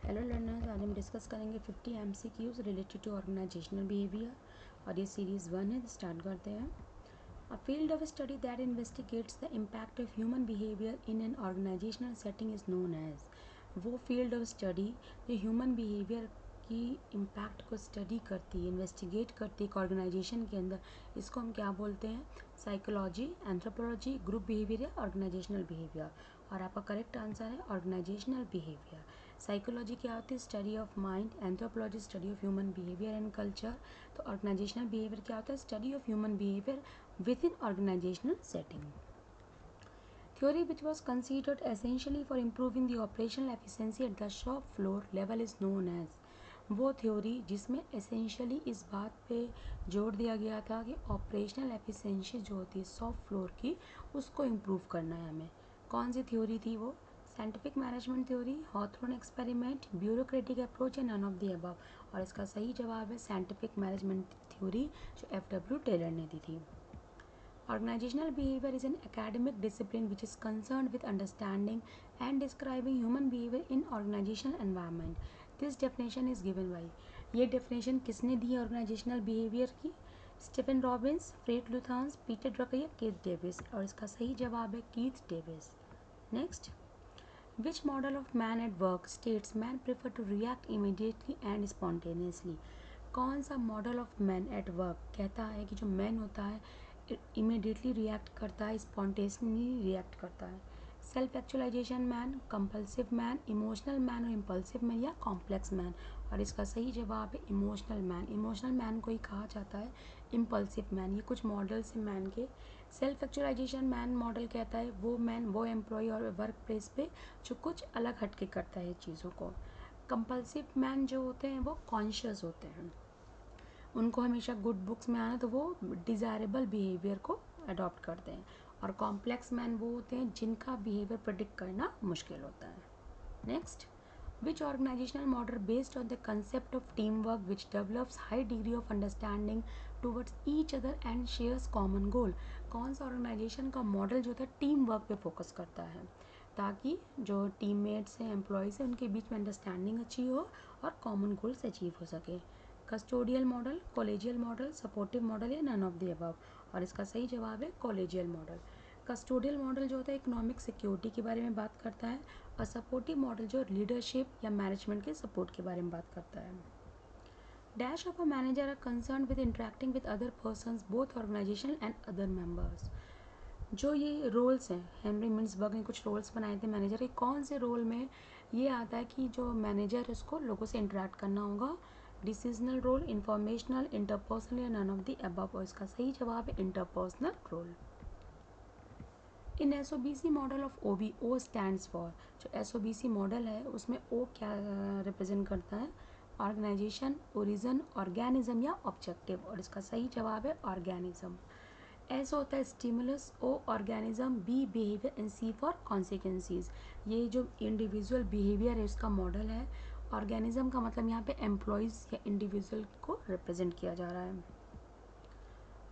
Hello learners, आज हम discuss करेंगे 50 MCQs related to organisational behaviour और ये सीरीज़ 1 है। स्टार्ट करते हैं। A field of study that investigates the impact of human behaviour in an organisational setting is known as. वो field of study जो ह्यूमन बिहेवियर की impact को study करती है, इन्वेस्टिगेट करती है एक ऑर्गेनाइजेशन के अंदर, इसको हम क्या बोलते हैं? साइकोलॉजी, एंथ्रोपोलॉजी, ग्रुप बिहेवियर या ऑर्गेनाइजेशनल बिहेवियर। और आपका करेक्ट आंसर है ऑर्गेनाइजेशनल बिहेवियर। साइकोलॉजी क्या होती है? Study of mind. Anthropology study of human behaviour and culture. तो ऑर्गेनाइजेशनल बिहेवियर क्या होता है? Study of human behaviour within organisational setting. Theory which was considered essentially for improving the operational efficiency at the shop floor level is known as। वो theory जिसमें essentially इस बात पे जोर दिया गया था कि ऑपरेशनल एफिशिएंसी जो होती है शॉप फ्लोर की, उसको इम्प्रूव करना है हमें। कौन सी थ्योरी थी वो? Scientific management theory, Hawthorne experiment, bureaucratic approach या नन ऑफ द अबव। और इसका सही जवाब है साइंटिफिक मैनेजमेंट थ्योरी, जो FW टेलर ने दी थी। Organizational behavior is an academic discipline which is concerned with understanding and describing human behavior in organizational environment. This definition is given by। ये definition किसने दी है organizational behavior की? Stephen Robbins, Fred Luthans, Peter Drucker या Keith Davis. और इसका सही जवाब है Keith Davis. Next, which model of man at work states man prefer to react immediately and spontaneously। कौन सा model of man at work कहता है कि जो मैन होता है इमीडिएटली रिएक्ट करता है, स्पॉन्टेनियसली रिएक्ट करता है? Self actualisation man, compulsive man, emotional man और इम्पल्सिव मैन या कॉम्प्लेक्स मैन। और इसका सही जवाब है इमोशनल मैन। इमोशनल मैन को ही कहा जाता है इम्पल्सिव मैन। ये कुछ मॉडल्स हैं मैन के। सेल्फ एक्चुअलाइजेशन मैन मॉडल कहता है वो मैन, वो एम्प्लॉय और वर्क प्लेस पे जो कुछ अलग हटके करता है चीज़ों को। कंपल्सिव मैन जो होते हैं वो कॉन्शियस होते हैं, उनको हमेशा गुड बुक्स में आना, तो वो डिज़ायरेबल बिहेवियर को अडॉप्ट करते हैं। और कॉम्प्लेक्स मैन वो होते हैं जिनका बिहेवियर प्रेडिक्ट करना मुश्किल होता है। Next, which organisational model based on the concept of team work which develops high degree of understanding towards each other and shares common goal. कौन सा ऑर्गेनाइजेशन का मॉडल जो होता है टीम वर्क पे फोकस करता है, ताकि जो टीममेट्स हैं, एम्प्लॉयज़ हैं, उनके बीच में अंडरस्टैंडिंग अच्छी हो और कॉमन गोल्स अचीव हो सके? Custodial model, collegial model, supportive model या नन ऑफ द अबव। और इसका सही जवाब है कॉलेजियल मॉडल। कस्टोडियल मॉडल जो होता है इकोनॉमिक सिक्योरिटी के बारे में बात करता है, और सपोर्टिव मॉडल जो लीडरशिप या मैनेजमेंट के सपोर्ट के बारे में बात करता है। Dash of a manager are concern with interacting with other persons both organisation and other members. जो ये रोल्स हैं, हेनरी मिन्सबर्ग ने कुछ रोल्स बनाए थे मैनेजर के, कौन से रोल में ये आता है कि जो मैनेजर है उसको लोगों से इंटरेक्ट करना होगा? डिसीजनल रोल, इंफॉर्मेशनल, इंटरपर्सनल या नन ऑफ द अबव। और इसका सही जवाब है interpersonal role. In SOBC model of OB, O stands for. जो SOBC मॉडल है उसमें O क्या रिप्रेजेंट करता है? ऑर्गेनाइजेशन, ओरिजिन, ऑर्गेनिज्म या ऑब्जेक्टिव। और इसका सही जवाब है ऑर्गेनिज्म। S होता है stimulus, O organism, B behaviour and C for consequences. ये जो इंडिविजुअल बिहेवियर है उसका मॉडल है। ऑर्गेनिज्म का मतलब यहाँ पे एम्प्लॉयज़ या इंडिविजुअल को रिप्रेजेंट किया जा रहा है।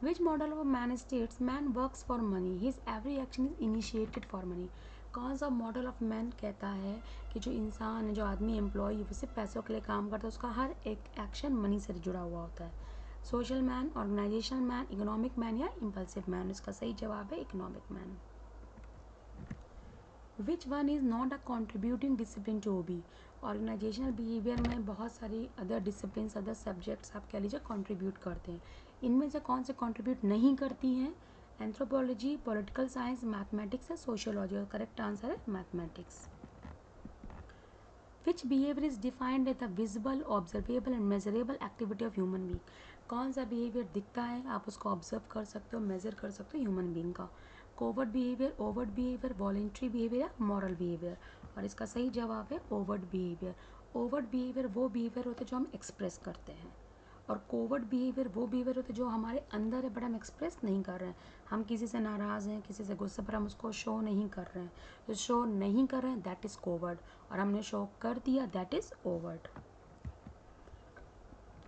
Which model of man states man works for money, his every action is initiated for money. कौन सा मॉडल ऑफ मैन कहता है कि जो इंसान है, जो आदमी एम्प्लॉय है, वो सिर्फ पैसों के लिए काम करता है, उसका हर एक एक्शन मनी से जुड़ा हुआ होता है? Social man, organisational man, economic man या इम्पल्सिव मैन। इसका सही जवाब है economic man. Which one is not a contributing discipline to OB। Organisational behaviour में बहुत सारी अदर डिसिप्लिन, अदर सब्जेक्ट्स आप कह लीजिए कॉन्ट्रीब्यूट करते हैं। इनमें से कौन से कॉन्ट्रीब्यूट नहीं करती हैं? एंथ्रोपोलॉजी, पॉलिटिकल साइंस, मैथमेटिक्स या सोशियोलॉजी। और करेक्ट आंसर है mathematics. Which behaviour is defined as the visible, observable and measurable activity of human being. कौन सा बिहेवियर दिखता है, आप उसको ऑब्जर्व कर सकते हो, मेजर कर सकते हो ह्यूमन बींग का? Covert behaviour, overt behaviour, voluntary behaviour या मॉरल बिहेवियर। और इसका सही जवाब है ओवर्ट बिहेवियर। ओवर्ट बिहेवियर वो बिहेवियर होते हैं जो हम एक्सप्रेस करते हैं, और कोवर्ट बिहेवियर वो बिहेवियर होते हैं जो हमारे अंदर है बट हम एक्सप्रेस नहीं कर रहे हैं। हम किसी से नाराज़ हैं, किसी से गुस्से पर हम उसको शो नहीं कर रहे हैं, तो शो नहीं कर रहे हैं दैट इज़ कोवर्ट, और हमने शो कर दिया that is overt.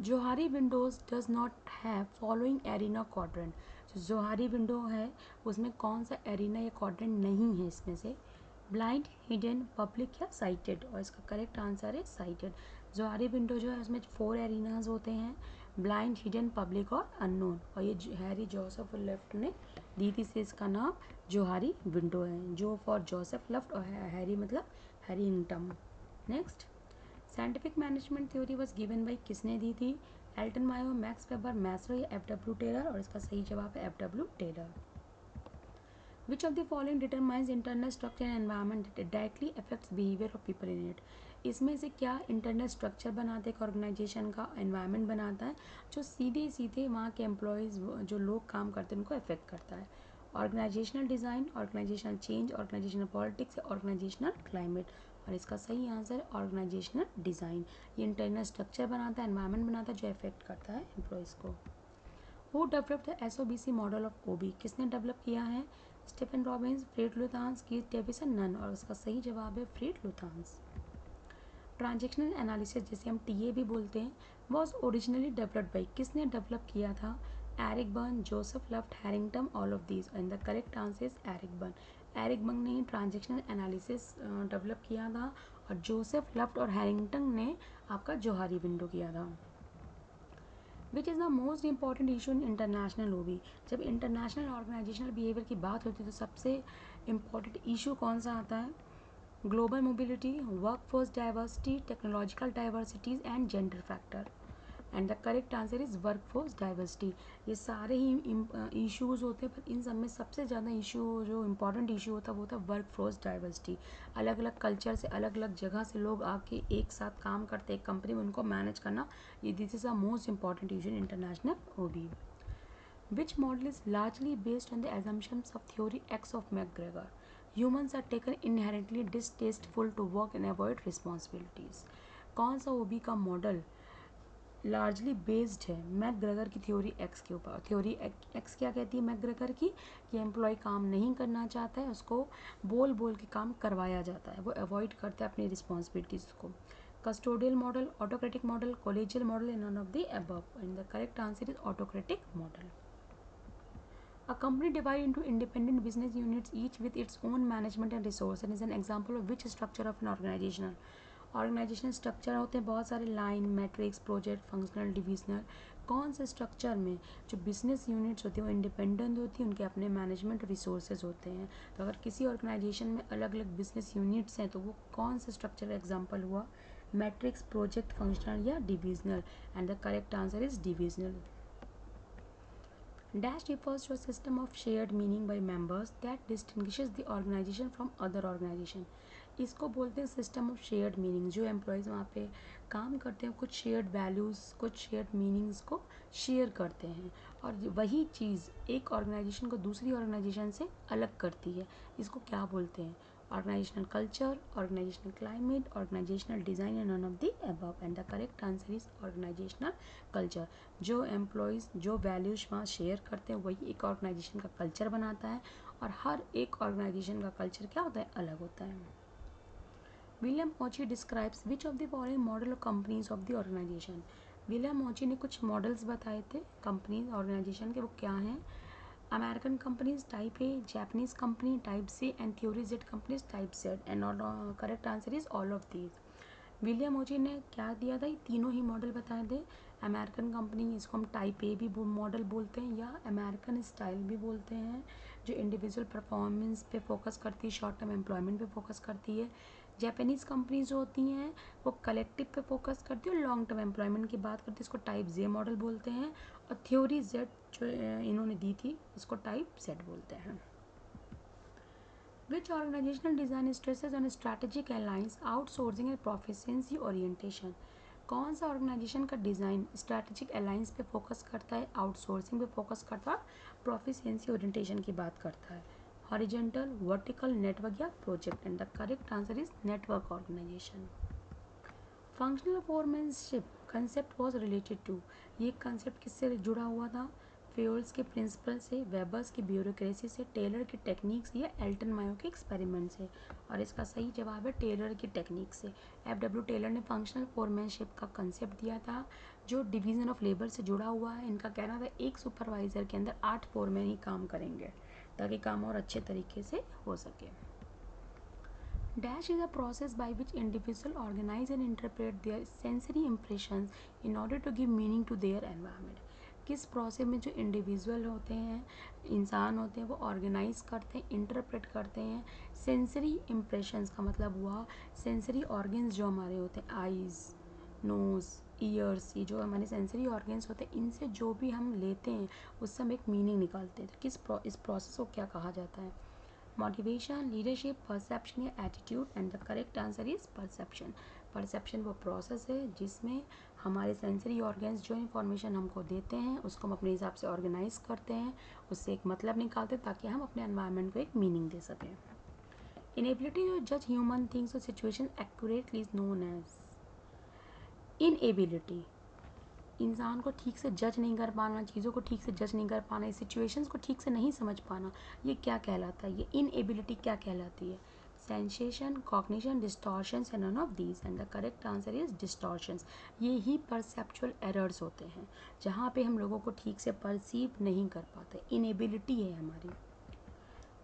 Johari Windows does not have following arena quadrant. जो जोहारी विंडो है उसमें कौन सा एरिना या क्वाड्रेंट नहीं है इसमें से? ब्लाइंड, हिडन, पब्लिक या साइटेड, और इसका करेक्ट आंसर है साइटेड। जोहारी विंडो जो है उसमें 4 एरिनाज होते हैं, ब्लाइंड, हिडन, पब्लिक और अननोन, और ये हैरी जोसेफ लेफ्ट ने दी थी, से इसका नाम जोहारी विंडो है। जो फॉर जोसेफ लेफ्ट और हैरी मतलब Harrington. Next, scientific management theory was given by, किसने दी थी? Elton Mayo, Max Weber, Maslow या एफ.डब्ल्यू. टेलर, और इसका सही जवाब है F W. Taylor. Which of the following determines internal structure and environment that directly affects behavior of people in it? इसमें से क्या इंटरनल स्ट्रक्चर बनाता है एक ऑर्गेनाइजेशन का, एनवायरनमेंट बनाता है जो सीधे सीधे वहाँ के एम्प्लॉयज़ जो लोग काम करते हैं उनको अफेक्ट करता है? Organisational design, organisational change, organisational politics या ऑर्गेनाइजेशनल क्लाइमेट, और इसका सही आंसर ऑर्गेनाइजेशनल डिज़ाइन। ये इंटरनल स्ट्रक्चर बनाता है, एनवायरनमेंट बनाता है जो अफेक्ट करता है एम्प्लॉयज़ को। Who develop the SOBC model of OB, किसने डेवलप किया है? Stephen Robbins, Fred Luthans, Keith Davison, none, और उसका सही जवाब है फ्रेड लुथांस। ट्रांजैक्शनल एनालिसिस, जिसे हम TA भी बोलते हैं, वॉज ओरिजिनली डेवलप्ड बाई, किसने डेवलप किया था? Eric Berne, Joseph Luft, Harrington, all of these, and the correct answer is Eric Berne. Eric Berne ने ट्रांजैक्शनल एनालिसिस डेवलप किया था, और जोसेफ लेफ्ट और हैरिंगटन ने आपका जोहारी विंडो किया था। Which is the most important issue in international OB, जब इंटरनेशनल ऑर्गेनाइजेशनल बिहेवियर की बात होती है तो सबसे इम्पॉर्टेंट इशू कौन सा आता है? Global mobility, workforce diversity, technological diversities and gender factor, and the correct answer is workforce diversity. ये सारे ही इश्यूज़ होते हैं, पर इन सब में सबसे ज़्यादा इशू जो इम्पॉर्टेंट इशू होता है वो होता है वर्कफोर्स डाइवर्सिटी। अलग अलग कल्चर से, अलग अलग जगह से लोग आके एक साथ काम करते हैं एक कंपनी में, उनको मैनेज करना, ये this is the most important issue in international OB। Which model is largely based on the assumptions of theory X of McGregor? Humans are taken inherently distasteful to work and avoid responsibilities. कौन सा OB का model largely based है McGregor की theory X के ऊपर? Theory X क्या कहती है मैकग्रेगर की? कि एम्प्लॉय काम नहीं करना चाहता है, उसको बोल बोल के काम करवाया जाता है, वो अवॉइड करता है अपनी रिस्पॉन्सिबिलिटीज़ को। Custodial model, autocratic model, collegial model, none of the above, and the correct answer is autocratic model. A company divided into independent business units, each with its own management and resource, and is an example of which structure of an organizational? Organisational structure होते हैं बहुत सारे, line, matrix, project, functional, divisional. कौन से structure में जो business units होती हैं वो इंडिपेंडेंट होती हैं, उनके अपने मैनेजमेंट रिसोर्सेज होते हैं? तो अगर किसी ऑर्गेनाइजेशन में अलग अलग बिजनेस यूनिट्स हैं तो वो कौन से स्ट्रक्चर का एग्जाम्पल हुआ? मैट्रिक्स, प्रोजेक्ट, फंक्शनल या divisional, and the correct answer is divisional. Dash refers to a system of shared meaning by members that distinguishes the organization from other organization. इसको बोलते हैं सिस्टम ऑफ शेयर्ड मीनिंग। जो employees वहाँ पे काम करते हैं कुछ शेयर्ड वैल्यूज़, कुछ शेयर्ड मीनिंग्स को शेयर करते हैं, और वही चीज़ एक ऑर्गेनाइजेशन को दूसरी ऑर्गेनाइजेशन से अलग करती है। इसको क्या बोलते हैं? Organisational culture, organisational climate, organisational design, and none of the above, and the correct answer is organisational culture. जो एम्प्लॉयज़ जो वैल्यूज वहाँ शेयर करते हैं वही एक ऑर्गेनाइजेशन का कल्चर बनाता है, और हर एक ऑर्गेनाइजेशन का कल्चर क्या होता है? अलग होता है। William Ouchi describes which of the following model of companies of the organisation? William Ouchi ने कुछ मॉडल्स बताए थे कंपनीज ऑर्गेनाइजेशन के, वो क्या हैं? American companies type A, Japanese company type C, and theory Z companies type Z, and correct answer is all of these. William Ouchi ने क्या दिया था? ये तीनों ही मॉडल बताए थे। अमेरिकन कंपनी, इसको हम टाइप A भी मॉडल बोलते हैं, या अमेरिकन स्टाइल भी बोलते हैं, जो इंडिविजुअल परफॉर्मेंस पे फोकस करती है, शॉर्ट टर्म एम्प्लॉयमेंट पे फोकस करती है। जापानीज़ कंपनी जो होती हैं वो कलेक्टिव पे फोकस करती है और लॉन्ग टर्म एम्प्लॉयमेंट की बात करती है, इसको टाइप Z मॉडल बोलते हैं। और थ्योरी Z जो इन्होंने दी थी इसको टाइप Z बोलते हैं। Which organizational design stresses on strategic alliance, outsourcing and proficiency orientation? कौन सा ऑर्गेनाइजेशन का डिज़ाइन स्ट्रैटेजिक अलाइंस पे फोकस करता है, आउटसोर्सिंग पे फोकस करता है, प्रोफिशिएंसी ओरिएंटेशन की बात करता है? हॉरिजॉन्टल, वर्टिकल, नेटवर्क या project, and the correct answer is network organisation. Functional foremanship concept was related to, ये कंसेप्ट किससे जुड़ा हुआ था? फ्योल्स के प्रिंसिपल से, वेबर्स की ब्यूरोक्रेसी से, टेलर की टेक्निक से, या एल्टन मायो के एक्सपेरिमेंट से, और इसका सही जवाब है टेलर की टेक्निक से। F.W. टेलर ने फंक्शनल फोरमैनशिप का कंसेप्ट दिया था जो डिवीज़न ऑफ लेबर से जुड़ा हुआ है। इनका कहना था एक सुपरवाइज़र के अंदर 8 फोरमैन ही काम करेंगे ताकि काम और अच्छे तरीके से हो सके। Dash is a process by which individuals organize and interpret their sensory impressions in order to give meaning to their environment. किस प्रोसेस में जो इंडिविजुअल होते हैं, इंसान होते हैं, वो ऑर्गेनाइज करते हैं, इंटरप्रेट करते हैं सेंसरी इम्प्रेशंस का मतलब हुआ सेंसरी ऑर्गन्स जो हमारे होते हैं, आइज़, नोज़, ईयर्स, ये जो हमारे सेंसरी ऑर्गन्स होते हैं, इनसे जो भी हम लेते हैं उससे हम एक मीनिंग निकालते हैं. तो इस प्रोसेस को क्या कहा जाता है? मोटिवेशन, लीडरशिप, परसेप्शन या attitude. And the correct answer is perception. Perception वो प्रोसेस है जिसमें हमारे सेंसरी ऑर्गन्स जो इन्फॉर्मेशन हमको देते हैं उसको हम अपने हिसाब से ऑर्गेनाइज करते हैं, उससे एक मतलब निकालते हैं ताकि हम अपने एनवायरनमेंट को एक मीनिंग दे सकें. इनएबिलिटी टू जज ह्यूमन थिंग्स और situation accurately is known as inability. इंसान को ठीक से जज नहीं कर पाना, चीज़ों को ठीक से जज नहीं कर पाना, सिचुएशंस को ठीक से नहीं समझ पाना, ये क्या कहलाता है? ये इनएबिलिटी क्या कहलाती है? Sensation, cognition, distortions and none of these. And the correct answer is distortions. ये ही परसेप्चुअल एरर्स होते हैं जहाँ पे हम लोगों को ठीक से परसीव नहीं कर पाते. इनएबिलिटी है हमारी.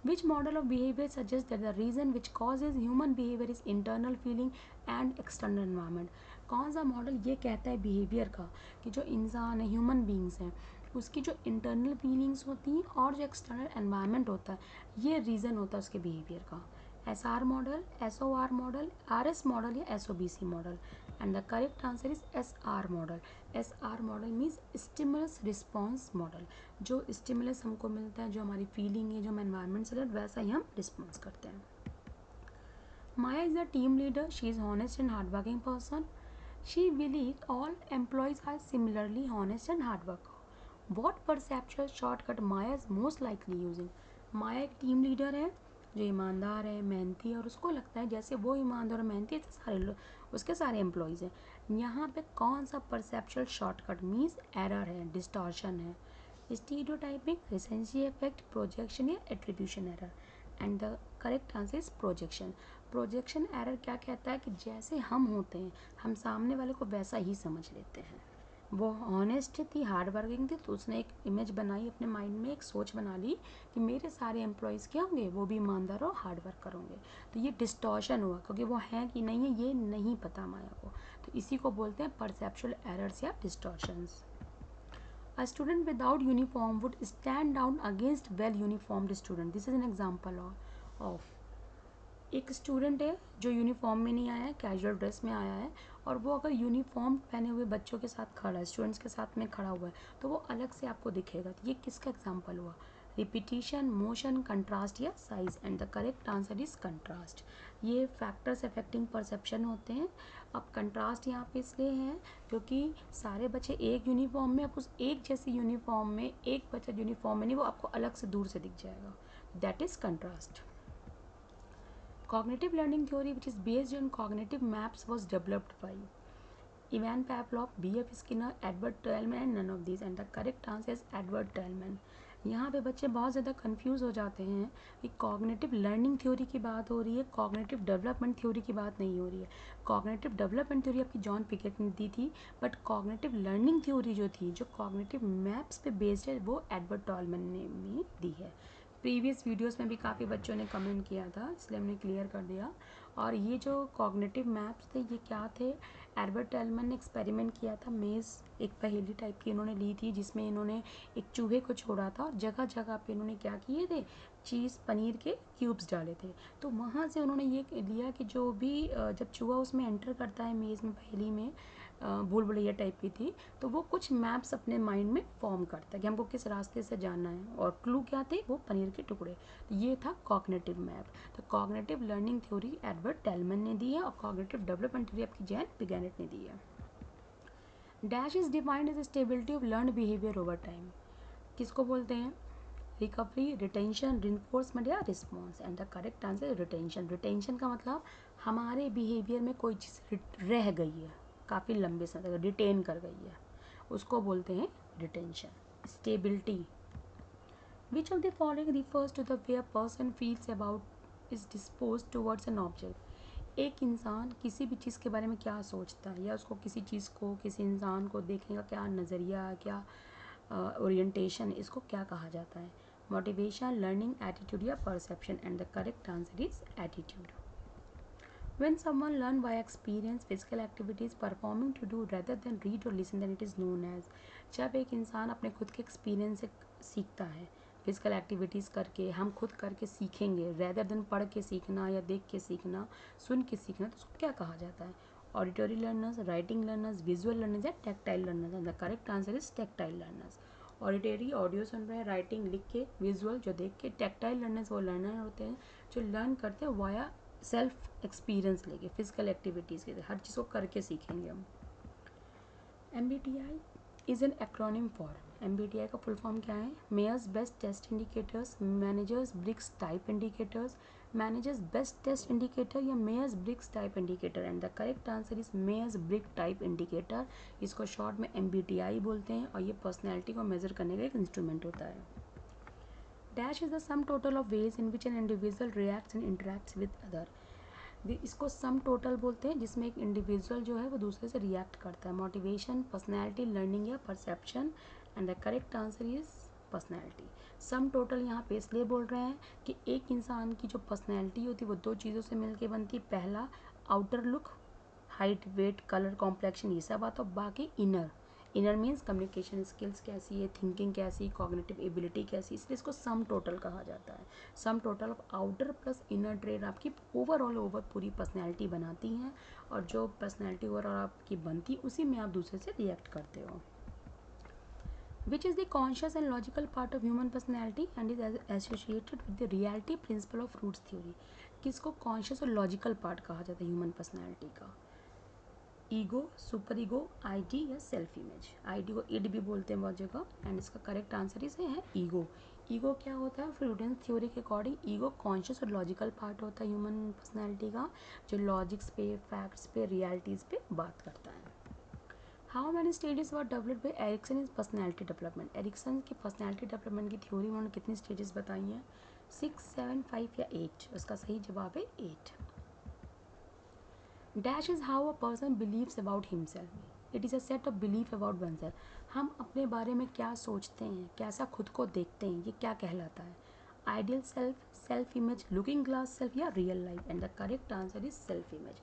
Which model of behavior suggests that the reason which causes human behavior is internal feeling and external environment? कौन सा मॉडल ये कहता है बिहेवियर का कि जो इंसान है, ह्यूमन बींग्स हैं, उसकी जो इंटरनल फीलिंग्स होती हैं और जो एक्सटर्नल एनवायरनमेंट होता है ये रीज़न होता है उसके बिहेवियर का? SR model, SOR model, RS model या SOBC model? And the correct answer is SR model. SR model means stimulus response model. जो स्टिमुलस हमको मिलता है, जो हमारी फीलिंग है, जो हम एनवायरनमेंट से वैसा ही हम रिस्पॉन्स करते हैं. Maya is the team leader. She is honest and hard working person. She believe all employees are similarly honest and hard worker. What perceptual shortcut Maya is most likely using? Maya एक team leader है जो ईमानदार है, मेहनती है और उसको लगता है जैसे वो ईमानदार और मेहनती है तो सारे लोग उसके सारे एम्प्लॉयज़ हैं. यहाँ पे कौन सा परसेप्चुअल शॉर्टकट मीन्स एरर है, डिस्टॉर्शन है? स्टीरियोटाइपिंग, रिसेंसी इफेक्ट, प्रोजेक्शन या attribution error? And the correct answer is projection. Projection error क्या कहता है कि जैसे हम होते हैं हम सामने वाले को वैसा ही समझ लेते हैं. वो ऑनेस्ट थी, हार्ड वर्किंग थी, तो उसने एक इमेज बनाई अपने माइंड में, एक सोच बना ली कि मेरे सारे एम्प्लॉयज़ क्या होंगे, वो भी ईमानदार और हार्ड वर्कर होंगे. तो ये डिस्टॉर्शन हुआ क्योंकि वो हैं कि नहीं है ये नहीं पता माया को. तो इसी को बोलते हैं परसेप्चुअल एरर्स या distortions. A student without uniform would stand down against well uniformed student. This is an example of एक स्टूडेंट है जो यूनिफॉर्म में नहीं आया है, कैजुअल ड्रेस में आया है, और वो अगर यूनिफॉर्म पहने हुए बच्चों के साथ खड़ा है, स्टूडेंट्स के साथ में खड़ा हुआ है, तो वो अलग से आपको दिखेगा. तो ये किसका एग्जांपल हुआ? रिपीटिशन, मोशन, कंट्रास्ट या size. And the correct answer is contrast. ये फैक्टर्स अफेक्टिंग परसेप्शन होते हैं. अब कंट्रास्ट यहाँ पे इसलिए है क्योंकि सारे बच्चे एक यूनिफॉर्म में, अब उस एक जैसी यूनिफॉर्म में एक बच्चा यूनिफॉर्म में नहीं, वो आपको अलग से दूर से दिख जाएगा. That is contrast. Cognitive learning theory, which is based on cognitive maps, was developed by Ivan Pavlov, B.F. Skinner, Edward Tellman and none of these. And the correct answer is Edward Tellman. यहाँ पे बच्चे बहुत ज़्यादा confuse हो जाते हैं कि cognitive learning theory की बात हो रही है, कॉग्निटिव डेवलपमेंट थ्योरी की बात नहीं हो रही है. कॉग्निटिव डेवलपमेंट थ्योरी आपकी जॉन पिकेट ने दी थी, बट कॉग्निटिव लर्निंग थ्योरी जो थी, जो कॉग्निटिव मैप्स पे बेस्ड है, वो एडवर्ड टॉलमैन ने भी दी है. प्रीवियस वीडियोस में भी काफ़ी बच्चों ने कमेंट किया था, इसलिए हमने क्लियर कर दिया. और ये जो कॉग्निटिव मैप्स थे ये क्या थे? एडवर्ड टॉलमैन ने एक्सपेरिमेंट किया था. मेज़ एक पहेली टाइप की इन्होंने ली थी जिसमें इन्होंने एक चूहे को छोड़ा था और जगह जगह पे इन्होंने क्या किए थे, चीज़, पनीर के क्यूब्स डाले थे. तो वहाँ से उन्होंने ये लिया कि जो भी जब चूहा उसमें एंटर करता है मेज़ में, पहेली में, भूल भुलैया टाइप की थी, तो वो कुछ मैप्स अपने माइंड में फॉर्म करता है कि हमको किस रास्ते से जाना है, और क्लू क्या थे, वो पनीर के टुकड़े. तो ये था कॉग्निटिव मैप. तो cognitive learning theory Edward tall man ने दी है और कॉग्निटिव डेवलपमेंट थ्योरी आपकी जैन पिगेनेट ने दी है. Dash is defined as stability of learn behaviour over time. किसको बोलते हैं? रिकवरी, रिटेंशन, रिइंफोर्समेंट या response. And the correct answer is retention. Retention का मतलब हमारे बिहेवियर में कोई चीज़ रह गई है, काफ़ी लंबे समय तक रिटेन कर गई है, उसको बोलते हैं retention. Stability. Which of the following refers to the way a person feels about is dispose towards an object. एक इंसान किसी भी चीज़ के बारे में क्या सोचता है, या उसको किसी चीज़ को, किसी इंसान को देखने का क्या नज़रिया, क्या ओरिएंटेशन, इसको क्या कहा जाता है? मोटिवेशन, लर्निंग, एटीट्यूड या perception. And the correct answer is attitude. When someone learn by experience physical activities performing to do rather than read or listen, then it is known as. जब एक इंसान अपने खुद के एक्सपीरियंस से सीखता है, फिजिकल एक्टिविटीज़ करके हम खुद करके सीखेंगे रेदर देन पढ़ के सीखना या देख के सीखना, सुन के सीखना, तो उसको क्या कहा जाता है? Auditory learners, writing learners, visual learners या tactile learners. And the correct answer is tactile learners. Auditory audio सुन रहे हैं, राइटिंग लिख के, विजुअल जो देख के, टेक्टाइल लर्नर्स वो लर्नर होते हैं जो लर्न करते हैं वाया सेल्फ एक्सपीरियंस लेके, फिजिकल एक्टिविटीज़ के, हर चीज़ को करके सीखेंगे हम। MBTI is an acronym for, MBTI का फुल फॉर्म क्या है? Myers best test indicators, managers Briggs type indicators, managers best test indicator या Myers Briggs type indicator. And the correct answer is Myers Briggs type indicator. इसको short में MBTI बोलते हैं और ये पर्सनैलिटी को मेजर करने का एक इंस्ट्रूमेंट होता है। Dash is the sum total of ways in which an individual reacts and interacts with other. इसको सम टोटल बोलते हैं जिसमें एक इंडिविजुअल जो है वो दूसरे से रिएक्ट करता है। मोटिवेशन, पर्सनैलिटी, लर्निंग या perception. And the correct answer is personality. Sum total यहाँ पे इसलिए बोल रहे हैं कि एक इंसान की जो पर्सनैलिटी होती है वो दो चीज़ों से मिलके बनती है। पहला outer look, height, weight, colour, complexion, ये सब आता है। बाकी इनर मीन्स कम्युनिकेशन स्किल्स कैसी है, थिंकिंग कैसी, कॉग्निटिव एबिलिटी कैसी, इसलिए इसको सम टोटल कहा जाता है। Sum total of outer plus inner trade आपकी ओवर पूरी पर्सनैलिटी बनाती हैं और जो पर्सनैलिटी ओवरऑल आपकी बनती उसी में आप दूसरे से रिएक्ट करते हो। Which is the conscious and logical part of human personality and is associated with the reality principle of roots theory। किसको कॉन्शियस और लॉजिकल पार्ट कहा जाता है ह्यूमन पर्सनैलिटी का? ईगो, सुपर ईगो, आईडी या सेल्फ इमेज। आईडी को end भी बोलते हैं बहुत जगह। एंड इसका करेक्ट आंसर इसे है ईगो। ईगो क्या होता है? फ्रूडेंस थ्योरी के अकॉर्डिंग ईगो कॉन्शियस और लॉजिकल पार्ट होता है ह्यूमन पर्सनैलिटी का, जो लॉजिक्स पे, फैक्ट्स पे, रियलिटीज़ पे बात करता है। How many stages were developed by Erikson in personality development. Erikson की पर्सनैलिटी डेवलपमेंट की थ्योरी में उन्होंने कितनी स्टेजेस बताई हैं? 6, 7, 5 या 8। उसका सही जवाब है 8। Dash is how a person believes about himself. It is a set of belief about oneself. हम अपने बारे में क्या सोचते हैं, कैसा खुद को देखते हैं, ये क्या कहलाता है? Ideal self, self image, looking glass self या real life. And the correct answer is self image.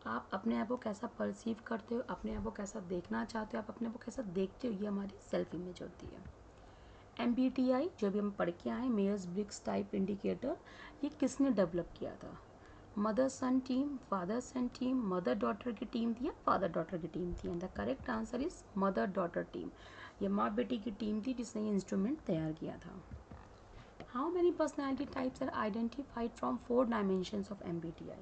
आप अपने आप को कैसा परसीव करते हो, अपने आप को कैसा देखना चाहते हो, आप अपने आप को कैसा देखते हो, ये हमारी सेल्फ इमेज होती है। MBTI जो भी हम पढ़ के आए, मेयर्स ब्रिक्स टाइप इंडिकेटर, ये किसने डेवलप किया था? मदर सन टीम, फादर सन टीम, मदर डॉटर की टीम थी या फादर डॉटर की टीम थी? And the correct answer is mother daughter team. ये माँ बेटी की टीम थी जिसने ये इंस्ट्रूमेंट तैयार किया था। How many personality types are identified from 4 dimensions of MBTI।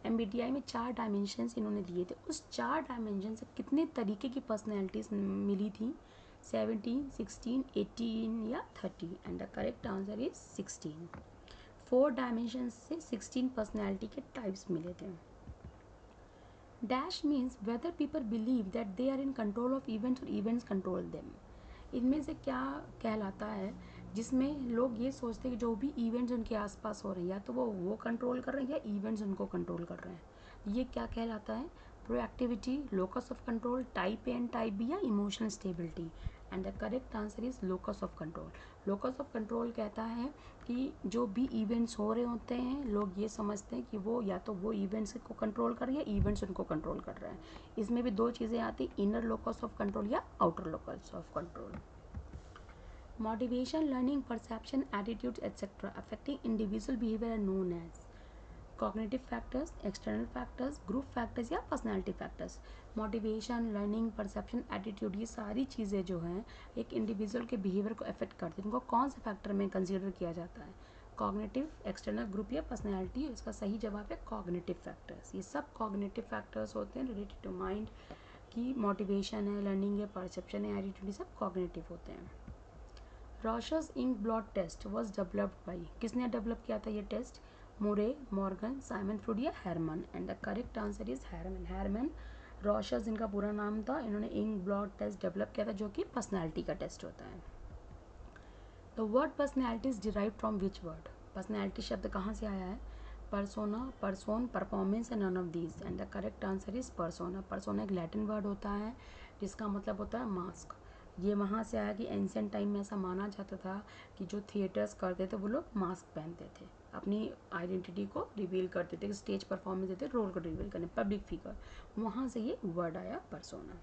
MBTI में 4 डायमेंशंस इन्होंने दिए थे। उस 4 डायमेंशन से कितने तरीके की पर्सनैलिटीज़ मिली थी? 17, 16, 18 या 30? And the correct answer is 16। 4 dimension से 16 पर्सनैलिटी के टाइप्स मिले थे। Dash means whether people believe that they are in control of events और इवेंट्स कंट्रोल देम। इनमें से क्या कहलाता है जिसमें लोग ये सोचते हैं कि जो भी इवेंट्स उनके आसपास हो रहे हैं या तो वो कंट्रोल कर रहे हैं या इवेंट्स उनको कंट्रोल कर रहे हैं? ये क्या कहलाता है? Proactivity, locus of control, type A and type B या emotional stability. And the correct answer is locus of control. Locus of control कहता है कि जो भी इवेंट्स हो रहे होते हैं लोग ये समझते हैं कि वो या तो वो इवेंट्स को कंट्रोल कर रहे हैं या इवेंट्स उनको कंट्रोल कर रहे हैं। इसमें भी 2 चीज़ें आती, इनर लोकस ऑफ कंट्रोल या outer locus of control. Motivation, learning, perception, attitudes, etc. affecting individual behavior are known as cognitive factors, external factors, group factors या personality factors। Motivation, learning, perception, attitude, ये सारी चीज़ें जो हैं एक individual के behaviour को अफेक्ट करती हैं। उनको कौन से फैक्टर में कंसिडर किया जाता है? कॉग्निटिव, एक्सटर्नल, ग्रुप या पर्सनैलिटी? इसका सही जवाब है कॉग्निटिव फैक्टर्स। ये सब कॉग्निटिव फैक्टर्स होते हैं रिलेटेड टू माइंड की। मोटिवेशन है, लर्निंग है, परसेप्शन है, एटीट्यूड, ये सब कॉग्निटिव होते हैं। Rorschach ink blot test was developed by, किसने डेवलप किया था ये test? Murray, Morgan, Simon Freud या Hermann? And the correct answer is Hermann. Hermann Rorschach इनका पूरा नाम था। इन्होंने इंक ब्लॉट टेस्ट डेवलप किया था जो कि पर्सनैलिटी का टेस्ट होता है। The word personality is derive from which word. Personality शब्द कहाँ से आया है? Persona, person, performance and none of these. And the correct answer is persona. Persona एक लैटिन वर्ड होता है जिसका मतलब होता है मास्क। ये वहाँ से आया कि एंशिएंट टाइम में ऐसा माना जाता था कि जो थिएटर्स करते थे वो लोग मास्क पहनते थे। अपनी आइडेंटिटी को रिवील करते थे, स्टेज परफॉर्मेंस देते, रोल को रिवील करने, पब्लिक फिगर, वहाँ से ये वर्ड आया persona.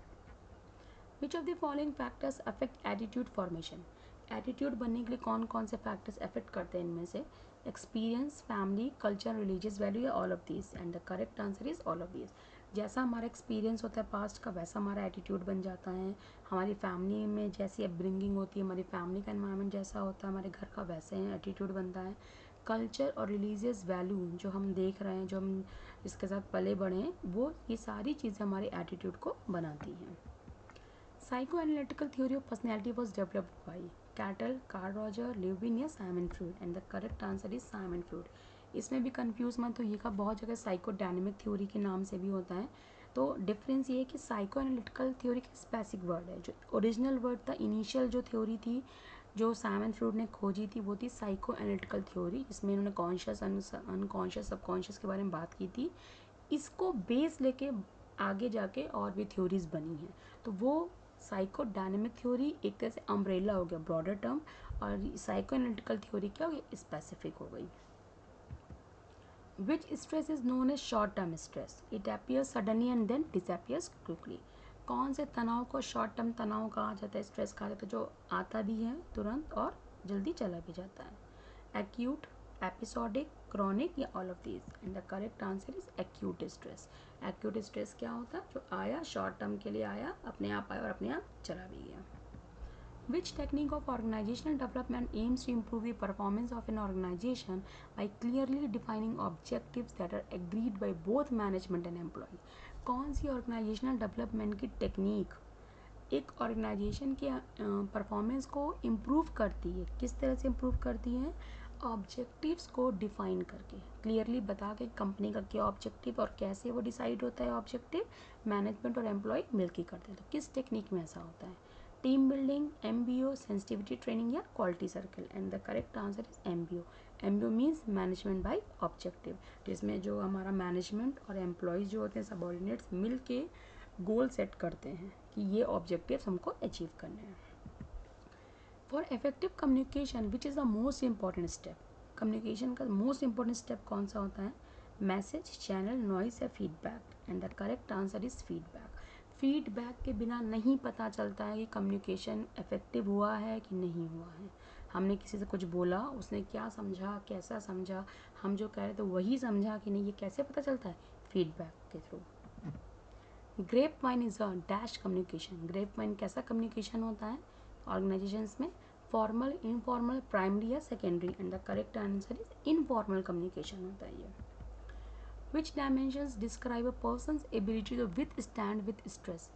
Which of the following factors affect attitude formation? Attitude बनने के लिए कौन कौन से फैक्टर्स अफेक्ट करते हैं इनमें से? Experience, family, culture, religious value या all of these? And the correct answer is all of these. जैसा हमारा एक्सपीरियंस होता है पास्ट का, वैसा हमारा एटीट्यूड बन जाता है। हमारी फैमिली में जैसी अपब्रिंगिंग होती है, हमारी फैमिली का एनवायरनमेंट जैसा होता है हमारे घर का, वैसे एटीट्यूड बनता है। कल्चर और रिलीजियस वैल्यू जो हम देख रहे हैं, जो हम इसके साथ पले बढ़े हैं, वो ये सारी चीज़ें हमारे एटीट्यूड को बनाती हैं। Psychoanalytical theory of personality was developed by Cattell, Carl Roger, Lewin या Simon Freud, and the correct answer is Simon Freud. इसमें भी कंफ्यूज मत होइए का, बहुत जगह साइकोडायनेमिक थ्योरी के नाम से भी होता है। तो डिफरेंस ये है कि साइकोएनालिटिकल थ्योरी का स्पेसिफिक वर्ड है, जो ओरिजिनल वर्ड था, इनिशियल जो थ्योरी थी जो साइमन फ्रूड ने खोजी थी, वो थी साइकोएनालिटिकल थ्योरी। इसमें इन्होंने कॉन्शियस, अनकॉन्शियस, सबकॉन्शियस के बारे में बात की थी। इसको बेस लेके आगे जाके और भी थ्योरीज बनी हैं। तो वो साइकोडायनेमिक थ्योरी एक तरह से अम्ब्रेला हो गया, ब्रॉडर टर्म, और साइकोएनालिटिकल थ्योरी क्या हो गई, स्पेसिफिक हो गई। Which stress is known as short term stress? It appears suddenly and then disappears quickly. कौन से तनाव को शॉर्ट टर्म तनाव कहा जाता है, स्ट्रेस कहा जाता है, जो आता भी है तुरंत और जल्दी चला भी जाता है? एक्यूट, एपिसोडिक, क्रॉनिक या all of these? And the correct answer is acute stress. Acute stress क्या होता है, जो आया शॉर्ट टर्म के लिए आया, अपने आप आया और अपने आप चला भी गया। Which technique of organizational development aims to improve the performance of an organization by clearly defining objectives that are agreed by both management and employee? कौन सी ऑर्गेनाइजेशनल डेवलपमेंट की टेक्निक एक ऑर्गेनाइजेशन के परफॉर्मेंस को इम्प्रूव करती है? किस तरह से इम्प्रूव करती है? ऑब्जेक्टिव्स को डिफाइन करके, क्लियरली बता के कंपनी का क्या ऑब्जेक्टिव और कैसे वो डिसाइड होता है ऑब्जेक्टिव, मैनेजमेंट और एम्प्लॉय मिलकर करते हैं। तो किस टेक्निक में ऐसा होता है? Team building, MBO, sensitivity training या quality circle? And the correct answer is MBO। MBO means management by objective, जिसमें जो हमारा मैनेजमेंट और एम्प्लॉयज़ जो होते हैं, सबऑर्डिनेट्स, मिल के गोल सेट करते हैं कि ये ऑब्जेक्टिव्स हमको अचीव करने हैं। For effective communication which is the most important step? Communication का मोस्ट इंपॉर्टेंट स्टेप कौन सा होता है? मैसेज, चैनल, नॉइस या feedback? And the correct answer is feedback. Feedback के बिना नहीं पता चलता है कि कम्युनिकेशन इफेक्टिव हुआ है कि नहीं हुआ है। हमने किसी से कुछ बोला, उसने क्या समझा, कैसा समझा, हम जो कह रहे थे वही समझा कि नहीं, ये कैसे पता चलता है? फीडबैक के through. Grapevine is a dash communication. Grapevine कैसा कम्युनिकेशन होता है ऑर्गेनाइजेशंस में? फॉर्मल, इनफॉर्मल, प्राइमरी या secondary? And the correct answer is informal communication होता है ये। Which dimensions describe a person's ability to withstand with stress?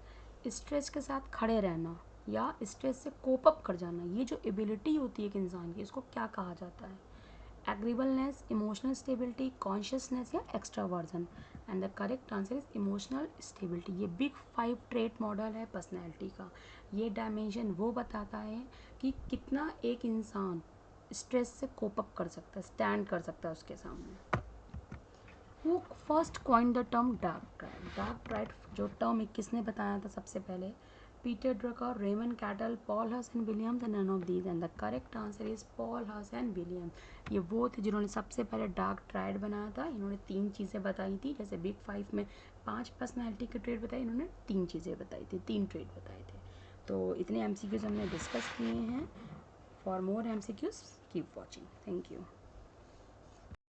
Stress के साथ खड़े रहना या स्ट्रेस से कोप अप कर जाना, ये जो एबिलिटी होती है एक इंसान की, इसको क्या कहा जाता है? एग्रीबलनेस, इमोशनल स्टेबिलिटी, कॉन्शियसनेस या extraversion? And the correct answer is emotional stability. ये बिग 5 ट्रेट मॉडल है पर्सनैलिटी का। ये डायमेंशन वो बताता है कि कितना एक इंसान स्ट्रेस से कोप अप कर सकता है, स्टैंड कर सकता है उसके सामने। वो first coin the term dark triad? Dark triad जो टर्म किसने बताया था सबसे पहले? Peter Drucker, Raymond Cattell, Paulhus and William, the none of these? And the correct answer is Paulhus and William. ये वो थे जिन्होंने सबसे पहले डार्क ट्राइड बनाया था। इन्होंने 3 चीज़ें बताई थी, जैसे बिग 5 में 5 पर्सनैलिटी के ट्रेड बताए, इन्होंने 3 चीज़ें बताई थी, 3 ट्रेड बताए थे। तो इतने MCQs हमने डिस्कस किए हैं। For more MCQs keep watching. Thank you.